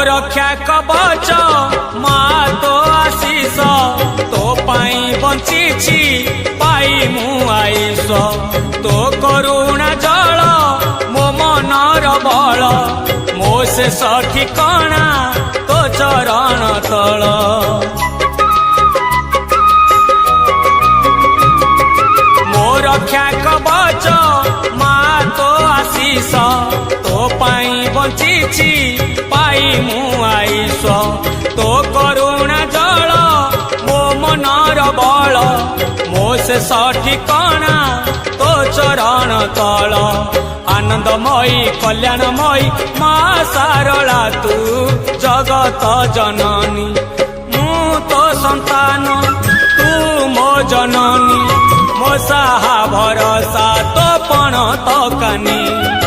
रक्षा कवच माँ तो आशीष तो पाई बंची पाई मु आईश तो करुणा जल मो मनर बल मो शेष ठिकाना तो चरण तल मो रक्षा कवच माँ तो आशीष तो पाई बंची पाई मु आईश तो करुणा जल मो मनर बल मो शेष ठिकाना तो चरण तल आनंदमयी कल्याणमयी माँ सारला तू जगत जननी मु तो संतान तू मो जननी मो साहा भरोसा तो पण तो कानी।